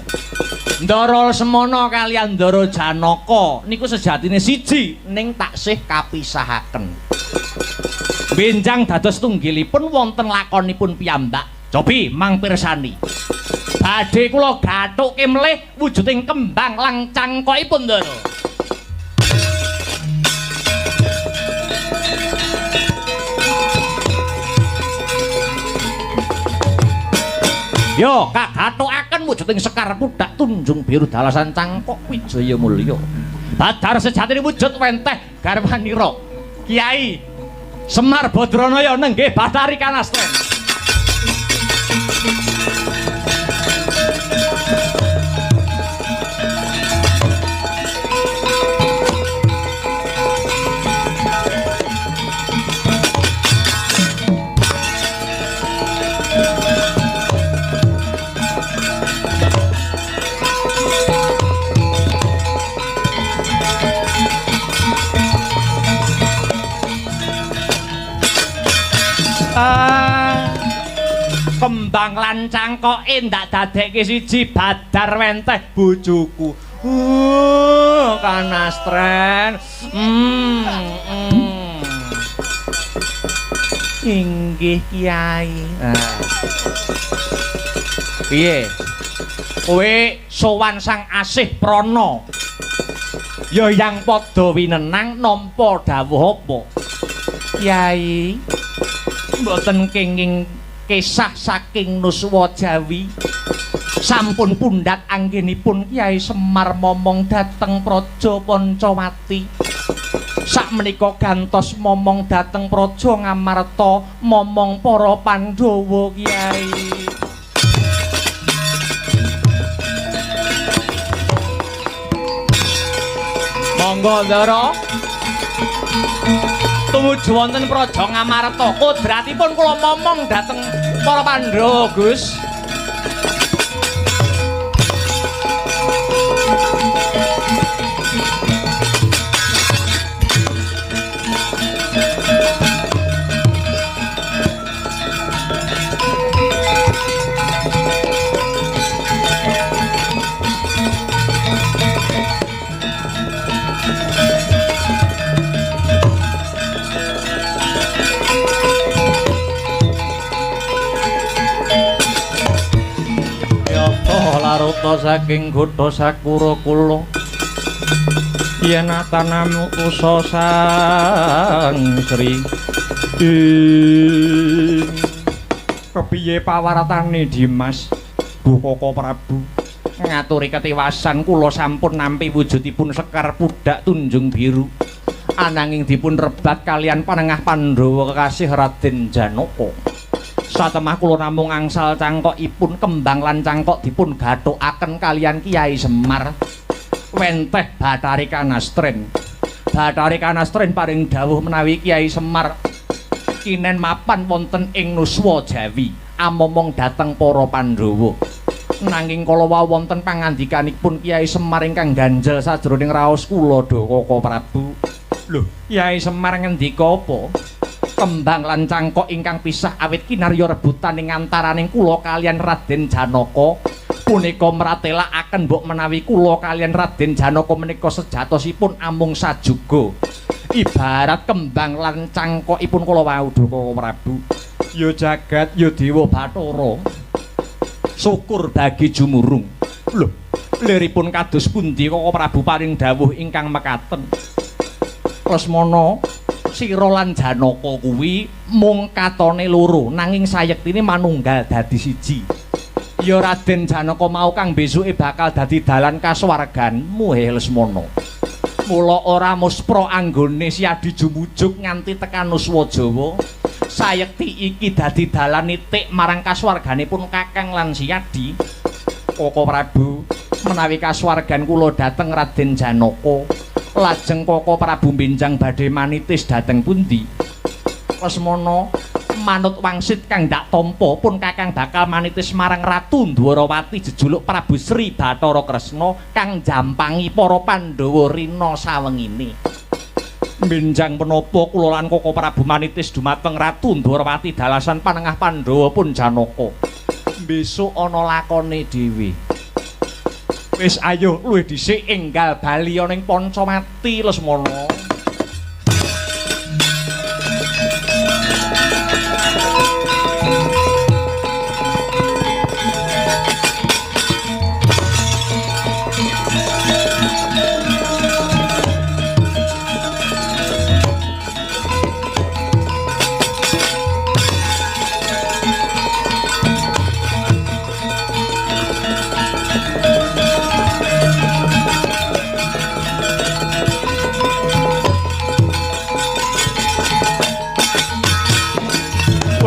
[SPEAKER 2] Ndara Lesmana kaliyan Ndara Janaka niku sejatine siji ning taksih kapisahaken. Benjang dados tunggilipun wonten lakonipun piyambak. Cobi mangpirsani. Badhe kula gathuke melih wujuding kembang lan cangkokipun Ndara. Yo, kagathukaken wujuding Sekar Pudak Tunjung Biru Dalasan Cangkok Wijaya Mulya. Badar sejatine wujud wenteh garwanira Kiai Semar Badranaya nenggih Bathari Kanastren. Kembang lan cangkoke ndak dadekke siji Badar wenteh bojoku. Kanastren. Inggih Kiai. Piye? Kowe sowan Sang Asih Prana. Ya yang padha winenang nampa dawuh apa? Kiai, mboten kenging kisah saking Nuswa Jawi. Sampun pundhak anggenipun Kyai Semar momong dhateng Praja Pancawati. Sakmenika gantos momong dhateng Praja Ngamarta momong para Pandhawa Kyai. Monggo Ndara. Tumuju wonten Praja Ngamarta, kodratipun kula momong dhateng para Pandhawa, Gus. Laruta saking Gotha Sakura kula yen atanamu kusa sang Sri kepiye pawartane Dimas Bukaka Prabu ngaturi ketiwasan kula sampun nampi wujudipun Sekar Pudak Tunjung Biru ananging dipun rebat kalian panengah Pandhawa kekasih Raden Janaka. Satemah kula namung angsal cangkokipun kembang lan cangkok dipun gathukaken kalian Kiai Semar wenteh Bathari Kanastren. Bathari Kanastren paring dawuh menawi Kiai Semar kinen mapan wonten ing Nuswa Jawi amomong dhateng para Pandhawa. Nanging kala wonten pangandikanipun Kiai Semar ingkang ganjel sajroning raos kula Dukaka Prabu. Lho, Kiai Semar ngendika apa? Kembang lan cangkok ingkang pisah awit kinarya rebutan ing antaraning kula kalian Raden Janaka punika mratelakaken mbok menawi kula kalian Raden Janaka menika sejatosipun amung sajuga ibarat kembang lan cangkokipun kula wau Dukaka Prabu. Ya jagat ya Dewa Bathara syukur bagi jumurung. Lho, liripun kados pundi Kaka Prabu paring dawuh ingkang mekaten? Lesmana Sira lan Janaka kuwi mung katone loro nanging sayektine manunggal dadi siji. Ya Raden Janaka mau kang besuke bakal dadi dalan kasuwarganmu Lesmana. Mula ora muspra anggone siadi jumujuk nganti tekan Nuswa Jawa. Sayekti iki dadi dalan nitik marang kasuwarganipun Kakang lan Siadi. Kaka Prabu, menawi kasuwargan kula dhateng Raden Janaka, lajeng Kaka Prabu benjang badhe manitis dhateng pundi? Lesmana, manut wangsit kang dak tampa pun Kakang bakal manitis marang Ratu Dwarawati jejuluk Prabu Sri Bathara Kresna kang jampangi para Pandhawa rina sawengine. Benjang menapa kula lan Kaka Prabu manitis dumateng Ratu Dwarawati dalasan panengah Pandhawa pun Janaka. Besok ana lakone dhewe. Wis ayo luwih dhisik enggal bali ana ing Pancamati Lesmana.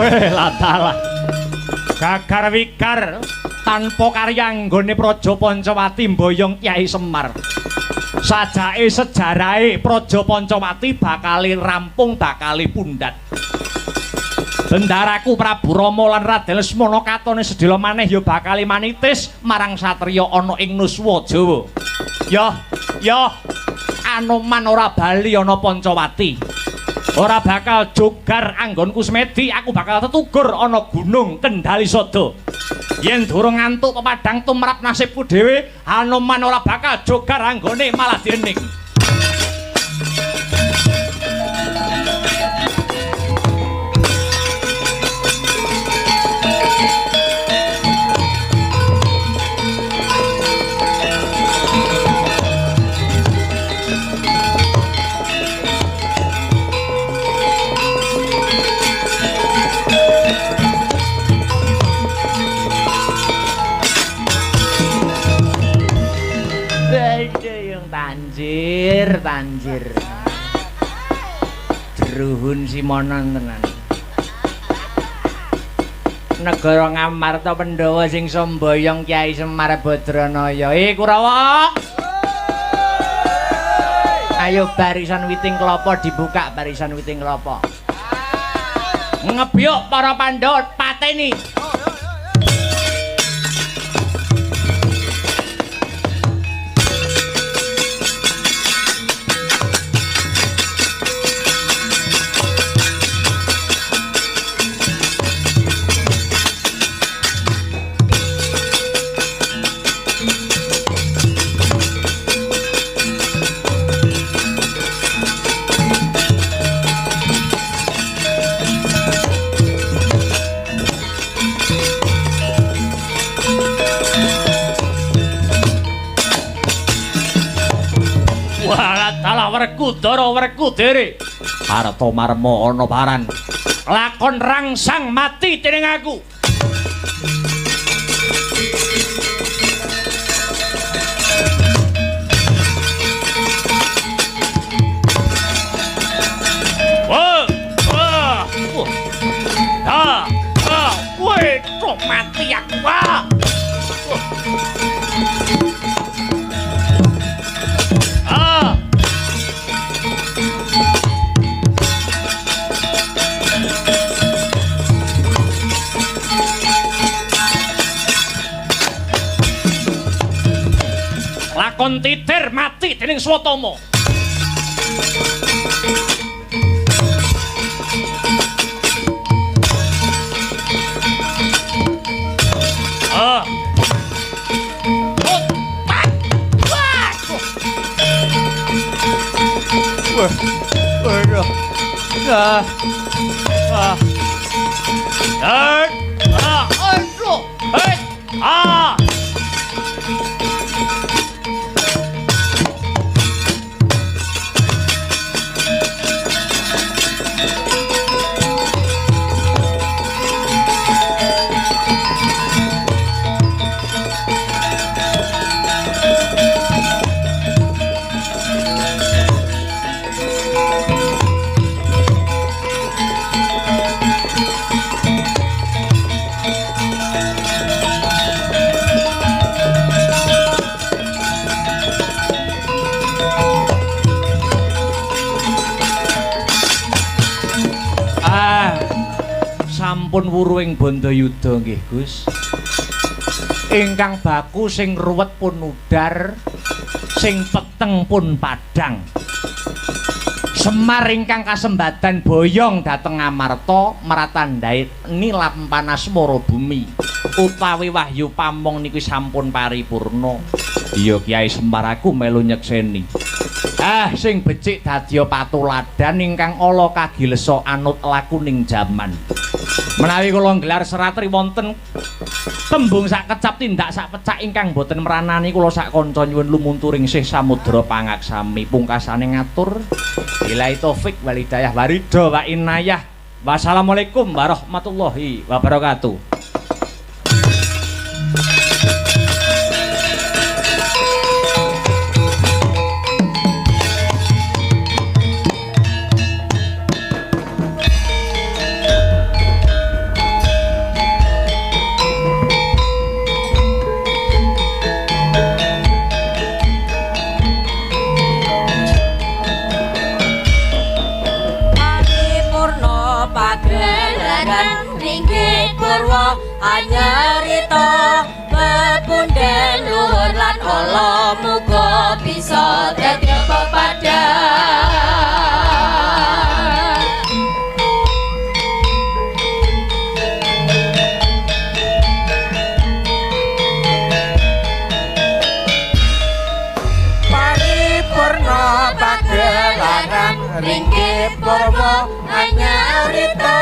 [SPEAKER 2] Weh ladalah. Gagar wigar tanpa karya anggone Praja Pancawati mboyong Kyai Semar. Sajake sejarahe Praja Pancawati bakali rampung bakali pundhat. Bendaraku Prabu Rama lan Raden Lesmana katone sedhela maneh ya bakali manitis marang satriya ana ing Nuswa Jawa. Ya, Anoman ora bali ana Pancawati. Ora bakal jogar anggonku semedi, aku bakal tetugur ana Gunung Kendali Sada. Yen durung ngantuk pepadang tumrap nasibku dhewe, Anoman ora bakal jogar anggone malah diening. Tanjir. Druhun Simonon tenan. Negara Ngamarta Pandhawa sing somboyong Kyai Semar Badranaya. Kurawa. Ayo barisan witing kelapa dibuka, barisan witing kelapa. Ngebyuk para Pandhawa pateni. Werkudara Werkudere Arta marma ana paran lakon rangsang mati dening aku. Mati aku. Lakon titir mati dening Swatama. Sampun wuruing Bandayuda nggih Gus. Ingkang baku sing ruwet pun udar, sing peteng pun padang. Semar ingkang kasembadan boyong dhateng Ngamarta maratandhai nilap panas mara bumi. Utawi wahyu pamong niku sampun paripurna. Iya Kyai Semar aku melu nyekseni. Sing becik dadya patuladan ingkang ala kagilesa anut lakuning jaman. Menawi kula nggelar seratri wonten tembung sak kecap tindak sak pecak ingkang boten meranani kula sak kanca nyuwun lumunturing sih samudra pangaksami pungkasane ngatur billahi taufik wal hidayah waridha wa inayah. Wassalamualaikum warahmatullahi wabarakatuh.
[SPEAKER 1] ringgit purwa anyarita pepunden luhur lan ala muga bisa dadi pepadhan.
[SPEAKER 5] Paripurna pagelaran ringgit purwa anyarita